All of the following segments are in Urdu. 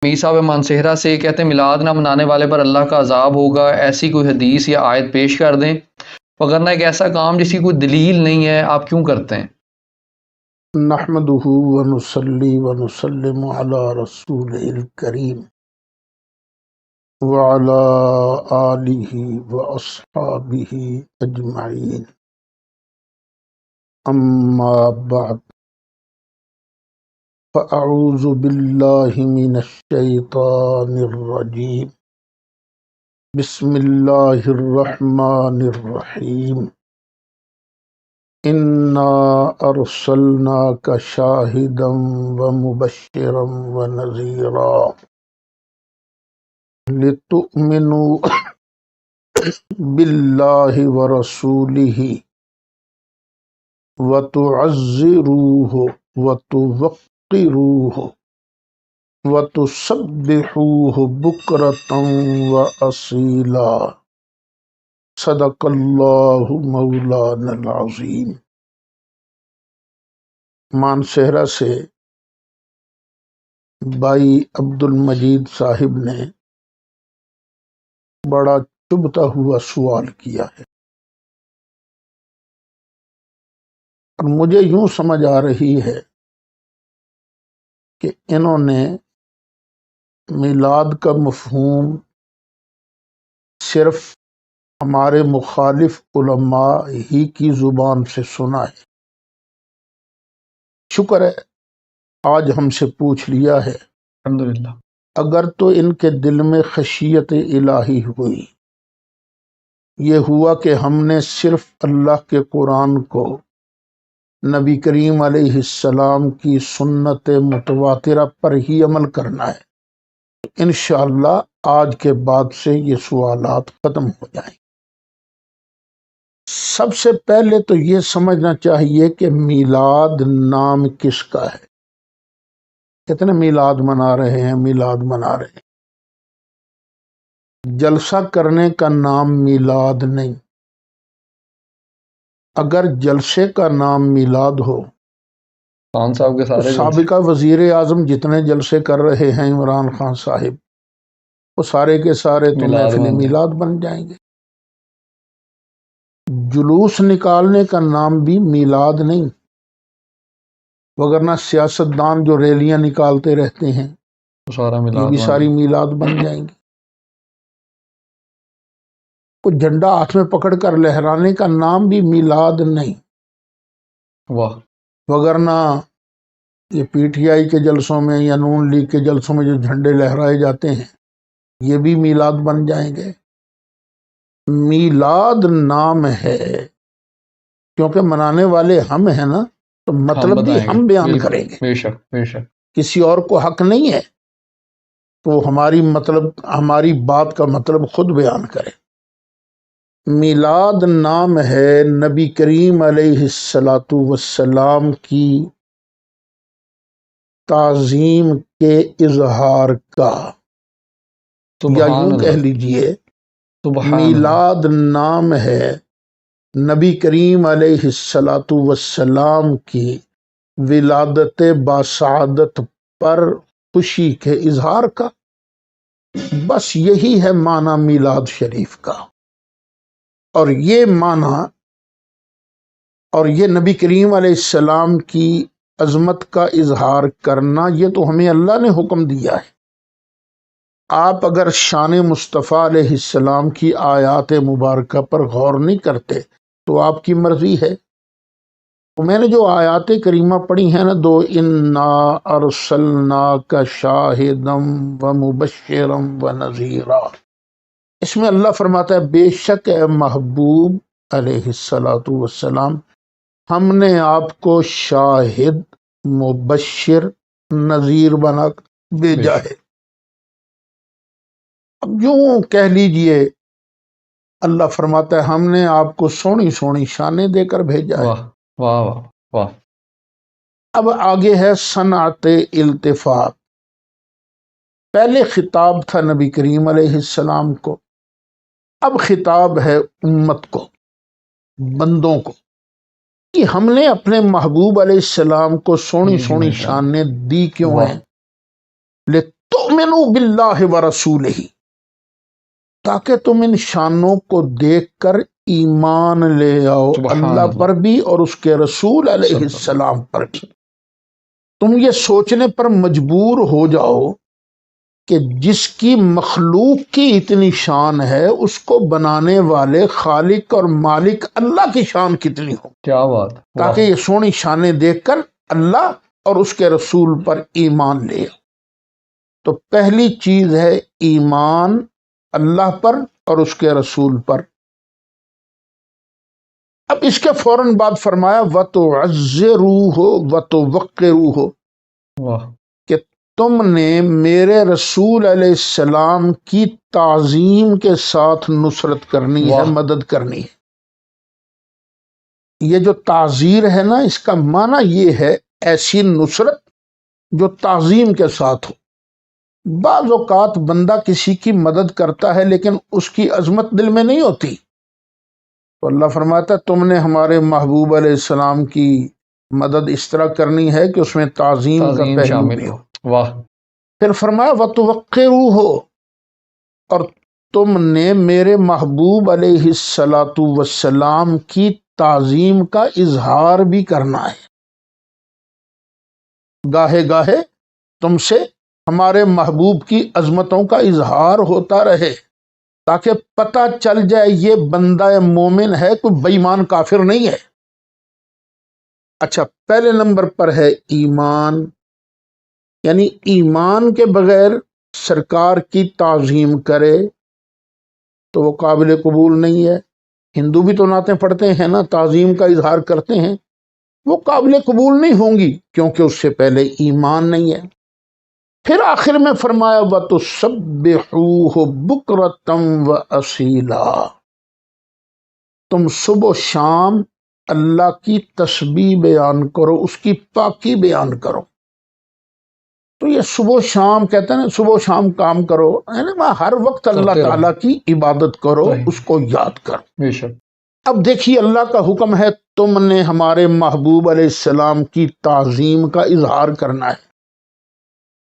میر صاحب مانسہرہ سے کہتے ہیں میلاد نہ منانے والے پر اللہ کا عذاب ہوگا، ایسی کوئی حدیث یا آیت پیش کر دیں، وگرنہ ایک ایسا کام جس کی کوئی دلیل نہیں ہے آپ کیوں کرتے ہیں؟ نحمدہ ونصلی ونسلم علی رسول الکریم وعلی آلہ واصحابہ اجمعین، اما بعد فاعوذ باللہ من الشیطان الرجیم، بسم اللہ الرحمن الرحیم، انا ارسلناک شاہدا ومبشرا ونذیرا لتؤمنوا باللہ ورسولہ وتعزروہ وتوقروہ وتسبحوہ بکرۃ واصیلا، صدق اللہ مولانا العظیم۔ مانسہرہ سے بھائی عبد المجید صاحب نے بڑا چبھتا ہوا سوال کیا ہے، اور مجھے یوں سمجھ آ رہی ہے کہ انہوں نے میلاد کا مفہوم صرف ہمارے مخالف علماء ہی کی زبان سے سنا ہے۔ شکر ہے آج ہم سے پوچھ لیا ہے، الحمدللہ۔ اگر تو ان کے دل میں خشیت الہی ہوئی، یہ ہوا کہ ہم نے صرف اللہ کے قرآن کو نبی کریم علیہ السلام کی سنت متواترہ پر ہی عمل کرنا ہے، تو انشاءاللہ آج کے بعد سے یہ سوالات ختم ہو جائیں۔ سب سے پہلے تو یہ سمجھنا چاہیے کہ میلاد نام کس کا ہے۔ کتنے میلاد منا رہے ہیں، میلاد منا رہے ہیں۔ جلسہ کرنے کا نام میلاد نہیں۔ اگر جلسے کا نام میلاد ہو خان صاحب کے تو سارے سابقہ وزیر اعظم جتنے جلسے کر رہے ہیں عمران خان صاحب، وہ سارے کے سارے تو میلاد محفل بن جائیں۔ میلاد بن جائیں گے۔ جلوس نکالنے کا نام بھی میلاد نہیں، وگرنہ سیاستدان جو ریلیاں نکالتے رہتے ہیں تو سارا یہ میلاد بھی بن ساری جائیں۔ میلاد بن جائیں گی۔ کو جھنڈا ہاتھ میں پکڑ کر لہرانے کا نام بھی میلاد نہیں، واہ۔ وگرنہ یہ پی ٹی آئی کے جلسوں میں یا نون لیگ کے جلسوں میں جو جھنڈے لہرائے جاتے ہیں یہ بھی میلاد بن جائیں گے۔ میلاد نام ہے کیونکہ منانے والے ہم ہیں نا، تو مطلب بھی بتائیں گے، ہم بیان بالکل، کریں گے، بے شک بے شک۔ کسی اور کو حق نہیں ہے تو ہماری بات کا مطلب خود بیان کرے۔ میلاد نام ہے نبی کریم علیہ السلام کی تعظیم کے اظہار کا، یا سبحان یوں کہہ اللہ، لیجئے سبحان اللہ۔ میلاد نام ہے نبی کریم علیہ السلام کی ولادت باسعادت پر خوشی کے اظہار کا۔ بس یہی ہے معنی میلاد شریف کا، اور یہ معنی اور یہ نبی کریم علیہ السلام کی عظمت کا اظہار کرنا، یہ تو ہمیں اللہ نے حکم دیا ہے۔ آپ اگر شان مصطفیٰ علیہ السلام کی آیات مبارکہ پر غور نہیں کرتے تو آپ کی مرضی ہے۔ تو میں نے جو آیات کریمہ پڑھی ہیں نا، دو، انا ارسلناک شاہدا ومبشرا ونذیرا، اس میں اللہ فرماتا ہے بے شک اے محبوب علیہ السلام، ہم نے آپ کو شاہد، مبشر، نذیر بنا بھیجا ہے۔ اب یوں کہہ لیجئے اللہ فرماتا ہے ہم نے آپ کو سونی سونی شانیں دے کر بھیجا ہے۔ واہ واہ واہ واہ۔ اب آگے ہے صنعت التفات۔ پہلے خطاب تھا نبی کریم علیہ السلام کو، اب خطاب ہے امت کو، بندوں کو، کہ ہم نے اپنے محبوب علیہ السلام کو سونی سونی شانیں دی کیوں ہیں؟ تؤمنوا باللہ ورسولہ، تاکہ تم ان شانوں کو دیکھ کر ایمان لے آؤ، سبحان اللہ پر بھی اور اس کے رسول علیہ السلام پر بھی۔ تم یہ سوچنے پر مجبور ہو جاؤ کہ جس کی مخلوق کی اتنی شان ہے، اس کو بنانے والے خالق اور مالک اللہ کی شان کتنی ہو، کیا بات، تاکہ یہ سونی شانیں دیکھ کر اللہ اور اس کے رسول پر ایمان لے آؤ۔ تو پہلی چیز ہے ایمان اللہ پر اور اس کے رسول پر۔ اب اس کے فوراً بعد فرمایا وَتُعَزِّرُوهُ وَتُوَقِّرُوهُ، واہ، کہ تم نے میرے رسول علیہ السلام کی تعظیم کے ساتھ نصرت کرنی ہے، واہ، مدد کرنی ہے۔ یہ جو تعزیر ہے نا، اس کا معنی یہ ہے ایسی نصرت جو تعظیم کے ساتھ ہو۔ بعض اوقات بندہ کسی کی مدد کرتا ہے لیکن اس کی عظمت دل میں نہیں ہوتی، تو اللہ فرماتا ہے تم نے ہمارے محبوب علیہ السلام کی مدد اس طرح کرنی ہے کہ اس میں تعظیم کا تعظیم پہلو شامل بھی ہو، ہو۔ واہ، پھر فرمایا وَتُوَقِّرُوهُ، اور تم نے میرے محبوب علیہ الصلاۃ والسلام کی تعظیم کا اظہار بھی کرنا ہے۔ گاہے گاہے تم سے ہمارے محبوب کی عظمتوں کا اظہار ہوتا رہے، تاکہ پتہ چل جائے یہ بندہ مومن ہے، کوئی بے ایمان کافر نہیں ہے۔ اچھا، پہلے نمبر پر ہے ایمان، یعنی ایمان کے بغیر سرکار کی تعظیم کرے تو وہ قابل قبول نہیں ہے۔ ہندو بھی تو نعتیں پڑھتے ہیں نا، تعظیم کا اظہار کرتے ہیں، وہ قابل قبول نہیں ہوں گی کیونکہ اس سے پہلے ایمان نہیں ہے۔ پھر آخر میں فرمایا وَتُسَبِّحُوهُ بُكْرَةً وَأَصِيلًا، تم صبح و شام اللہ کی تسبیح بیان کرو، اس کی پاکی بیان کرو۔ تو یہ صبح و شام کہتے ہیں نا، صبح و شام کام کرو، یعنی ہر وقت اللہ کرتے رہو، تعالیٰ کی عبادت کرو، صحیح، اس کو یاد کرو۔ بے شک، اب دیکھیے اللہ کا حکم ہے تم نے ہمارے محبوب علیہ السلام کی تعظیم کا اظہار کرنا ہے،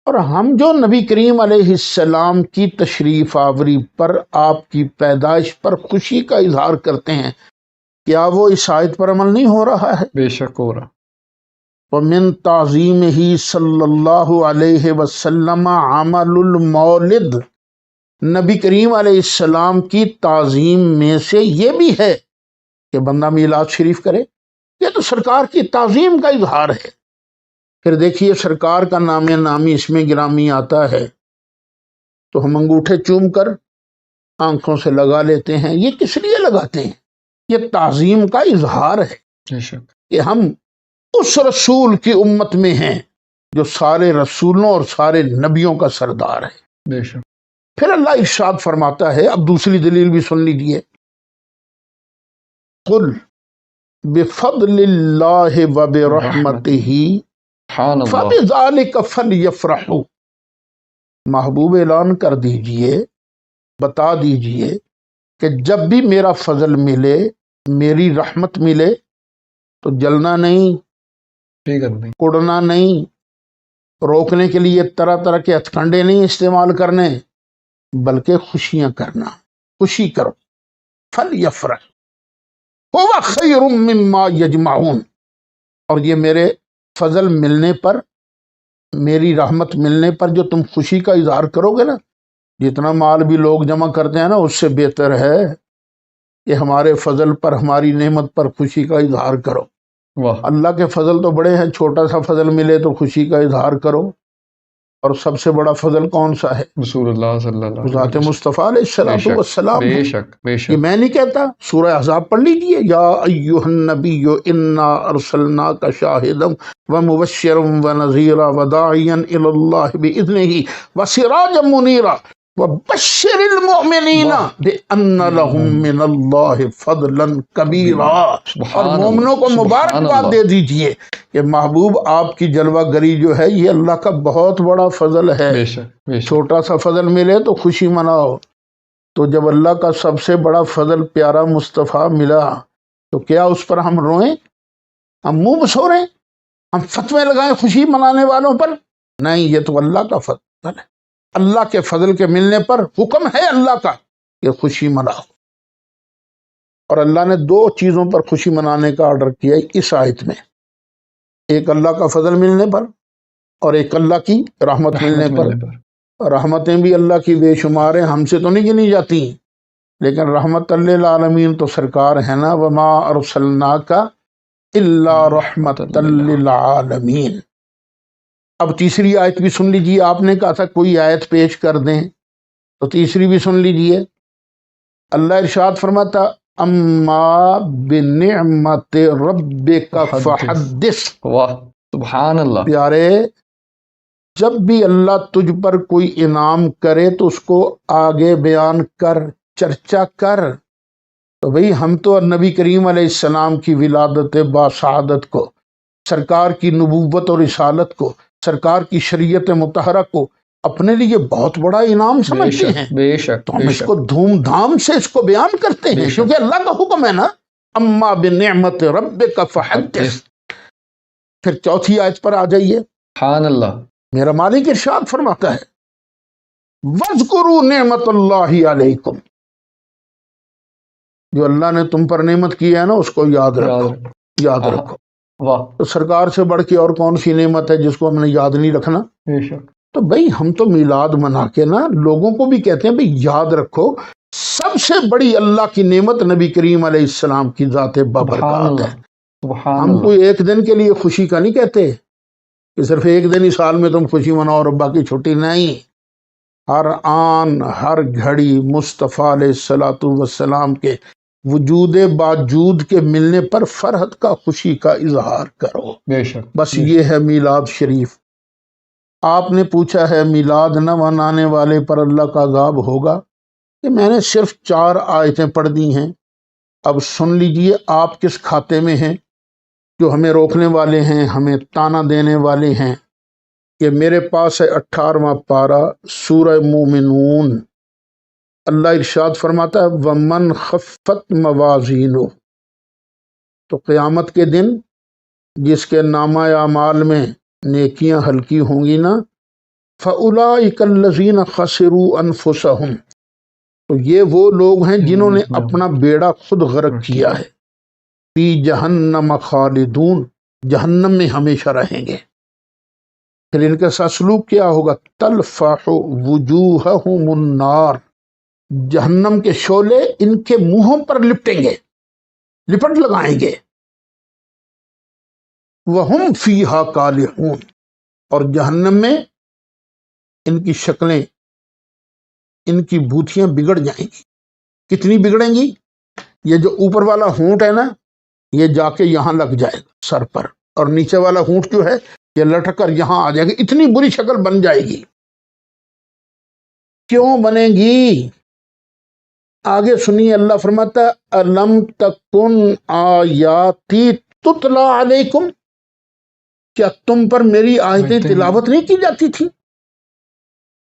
اور ہم جو نبی کریم علیہ السلام کی تشریف آوری پر، آپ کی پیدائش پر خوشی کا اظہار کرتے ہیں، کیا وہ اس آیت پر عمل نہیں ہو رہا ہے؟ بے شک ہو رہا، وَمِن تَعْظِيمِهِ صلی اللہ علیہ وسلم عمل المولد، نبی کریم علیہ السلام کی تعظیم میں سے یہ بھی ہے کہ بندہ میلاد شریف کرے، یہ تو سرکار کی تعظیم کا اظہار ہے۔ پھر دیکھیے سرکار کا نام نامی اس میں گرامی آتا ہے تو ہم انگوٹھے چوم کر آنکھوں سے لگا لیتے ہیں، یہ کس لیے لگاتے ہیں؟ یہ تعظیم کا اظہار ہے بے شک، کہ ہم اس رسول کی امت میں ہیں جو سارے رسولوں اور سارے نبیوں کا سردار ہے۔ بے شک، پھر اللہ ارشاد فرماتا ہے، اب دوسری دلیل بھی سن لیجیے، قل بفضل اللہ وبرحمتہ سبحان اللہ، فبذلک فلیفرحوا، محبوب اعلان کر دیجئے، بتا دیجئے کہ جب بھی میرا فضل ملے، میری رحمت ملے تو جلنا نہیں، فکر نہیں، کڑنا نہیں، روکنے کے لیے طرح طرح کے ہتھ کنڈے نہیں استعمال کرنے، بلکہ خوشیاں کرنا، خوشی کرو۔ فلیفرح هو خیر مما یجمعون، اور یہ میرے فضل ملنے پر، میری رحمت ملنے پر جو تم خوشی کا اظہار کرو گے نا، جتنا مال بھی لوگ جمع کرتے ہیں نا، اس سے بہتر ہے کہ ہمارے فضل پر، ہماری نعمت پر خوشی کا اظہار کرو۔ واہ، اللہ کے فضل تو بڑے ہیں، چھوٹا سا فضل ملے تو خوشی کا اظہار کرو، اور سب سے بڑا فضل کون سا ہے؟ رسول اللہ صلی اللہ علیہ ذات وسلم، مصطفیٰ علیہ الصلوۃ بے والسلام ہے۔ شک، بے یہ شک، میں نہیں کہتا، سورہ احزاب پڑھ لیجئے، یا ایھا النبی انا ارسلناک شاہدا ومبشرا ونذیرا وداعیا الی اللہ باذنہ وسراجا منیرا وبشر المؤمنین بان لهم من اللہ فضلا کبیرا، اور مومنوں کو مبارکباد دے دیجئے کہ محبوب آپ کی جلوہ گری جو ہے یہ اللہ کا بہت بڑا فضل ہے۔ بے شک، بے شک، چھوٹا سا فضل ملے تو خوشی مناؤ، تو جب اللہ کا سب سے بڑا فضل پیارا مصطفیٰ ملا تو کیا اس پر ہم روئیں، ہم منہ بسوریں، ہم فتوے لگائیں خوشی منانے والوں پر؟ نہیں، یہ تو اللہ کا فضل ہے۔ اللہ کے فضل کے ملنے پر حکم ہے اللہ کا کہ خوشی مناؤ. اور اللہ نے دو چیزوں پر خوشی منانے کا آرڈر کیا اس آیت میں، ایک اللہ کا فضل ملنے پر اور ایک اللہ کی رحمت ملنے پر. رحمتیں بھی اللہ کی بے شمار ہیں، ہم سے تو نہیں گنی جاتی، لیکن رحمت للعالمین تو سرکار ہے نا، وما ارسلناک الا رحمت للعالمین. اب تیسری آیت بھی سن لیجیے. آپ نے کہا تھا کوئی آیت پیش کر دیں، تو تیسری بھی سن لیجیے. اللہ ارشاد فرماتا اما بنعمت ربک فحدث. واہ سبحان اللہ. پیارے، جب بھی اللہ تجھ پر کوئی انعام کرے تو اس کو آگے بیان کر، چرچا کر. تو بھئی ہم تو نبی کریم علیہ السلام کی ولادت باسعادت کو، سرکار کی نبوت اور رسالت کو، سرکار کی شریعت مطہرہ کو اپنے لیے بہت بڑا انعام سمجھتے ہیں. بے شک تو ہم اس کو دھوم دھام سے اس کو بیان کرتے ہیں، کیونکہ اللہ کا حکم ہے نا، اما بنعمت ربک فحدث. پھر چوتھی آیت پر آ جائیے. سبحان اللہ. میرا مالک ارشاد فرماتا ہے وَاذْكُرُوا نعمت اللہ علیکم. جو اللہ نے تم پر نعمت کی ہے نا، اس کو یاد رکھو، یاد رکھو. واہ. تو سرکار سے بڑھ کے اور کون سی نعمت ہے جس کو ہم نے یاد نہیں رکھنا؟ بے شک. تو بھئی ہم تو میلاد منا کے نا لوگوں کو بھی کہتے ہیں بھئی یاد رکھو، سب سے بڑی اللہ کی نعمت نبی کریم علیہ السلام کی ذات بابرکات ہے. ہم کوئی ایک دن کے لیے خوشی کا نہیں کہتے کہ صرف ایک دن ہی سال میں تم خوشی مناؤ اور باقی چھٹی نہیں. ہر آن ہر گھڑی مصطفیٰ علیہ الصلوۃ والسلام کے وجود باجود کے ملنے پر فرحت کا، خوشی کا اظہار کرو. بے شک. بس یہ ہے میلاد شریف. آپ نے پوچھا ہے میلاد نہ منانے والے پر اللہ کا عذاب ہوگا، کہ میں نے صرف 4 آیتیں پڑھ دی ہیں. اب سن لیجئے آپ کس کھاتے میں ہیں. جو ہمیں روکنے والے ہیں، ہمیں تانا دینے والے ہیں، کہ میرے پاس ہے 18واں پارہ سورہ مومنون. اللہ ارشاد فرماتا ہے وَمَنْ خَفَّتْ مَوَازِينُهُ. تو قیامت کے دن جس کے نامہ اعمال میں نیکیاں ہلکی ہوں گی نا، فَأُولَئِكَ الَّذِينَ خَسِرُوا أَنفُسَهُمْ. تو یہ وہ لوگ ہیں جنہوں نے اپنا بیڑا خود غرق کیا ہے. فی جہنم خالدون. جہنم میں ہمیشہ رہیں گے. پھر ان کے ساتھ سلوک کیا ہوگا؟ تلفح وجوہہم النار. جہنم کے شعلے ان کے منہوں پر لپٹیں گے، لپٹ لگائیں گے. وہم فیہا کالحون. اور جہنم میں ان کی شکلیں، ان کی بوتیاں بگڑ جائیں گی. کتنی بگڑیں گی؟ یہ جو اوپر والا ہونٹ ہے نا، یہ جا کے یہاں لگ جائے گا سر پر، اور نیچے والا ہونٹ جو ہے یہ لٹک کر یہاں آ جائے گی. اتنی بری شکل بن جائے گی. کیوں بنے گی؟ آگے سنیے. اللہ فرماتا ہے الم تکن آیاتی تتلا علیکم. کیا تم پر میری آیتیں تلاوت نہیں کی جاتی تھی؟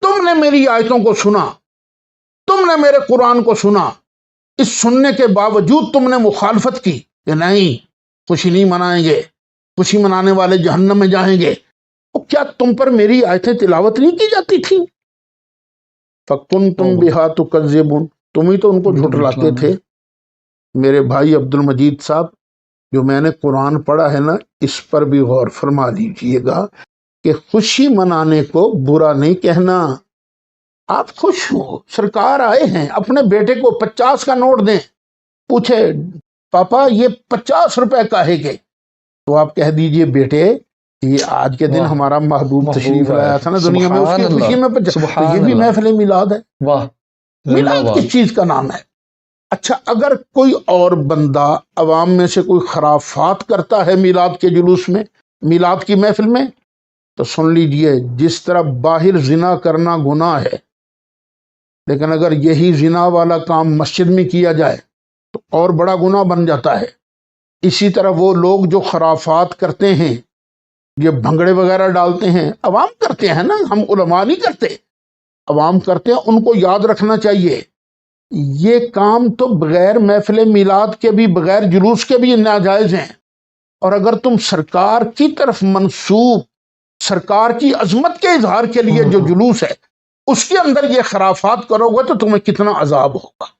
تم نے میری آیتوں کو سنا، تم نے میرے قرآن کو سنا. اس سننے کے باوجود تم نے مخالفت کی کہ نہیں، خوشی نہیں منائیں گے، خوشی منانے والے جہنم میں جائیں گے. اور کیا تم پر میری آیتیں تلاوت نہیں کی جاتی تھیں؟ فَكُنْتُمْ بِهَا تُكَذِّبُونَ. تم ہی تو ان کو جھٹلاتے تھے. میرے بھائی عبد المجید صاحب، جو میں نے قرآن پڑھا ہے نا، اس پر بھی غور فرما لیجئے گا کہ خوشی منانے کو برا نہیں کہنا. آپ خوش ہو، سرکار آئے ہیں، اپنے بیٹے کو 50 کا نوٹ دیں، پوچھے پاپا یہ 50 روپے کا ہے کہ؟ تو آپ کہہ دیجئے بیٹے یہ آج کے دن ہمارا محبوب تشریف لایا تھا نا دنیا میں، اس کی خوشی میں تو یہ بھی محفل میلاد ہے. واہ. میلاد کس چیز کا نام ہے؟ اچھا، اگر کوئی اور بندہ عوام میں سے کوئی خرافات کرتا ہے میلاد کے جلوس میں، میلاد کی محفل میں، تو سن لیجئے جس طرح باہر زنا کرنا گناہ ہے، لیکن اگر یہی زنا والا کام مسجد میں کیا جائے تو اور بڑا گناہ بن جاتا ہے. اسی طرح وہ لوگ جو خرافات کرتے ہیں، یہ بھنگڑے وغیرہ ڈالتے ہیں، عوام کرتے ہیں نا، ہم علماء نہیں کرتے، عوام کرتے ہیں. ان کو یاد رکھنا چاہیے یہ کام تو بغیر محفل میلاد کے بھی، بغیر جلوس کے بھی ناجائز ہیں. اور اگر تم سرکار کی طرف منسوب، سرکار کی عظمت کے اظہار کے لیے جو جلوس ہے اس کے اندر یہ خرافات کرو گے تو تمہیں کتنا عذاب ہوگا۔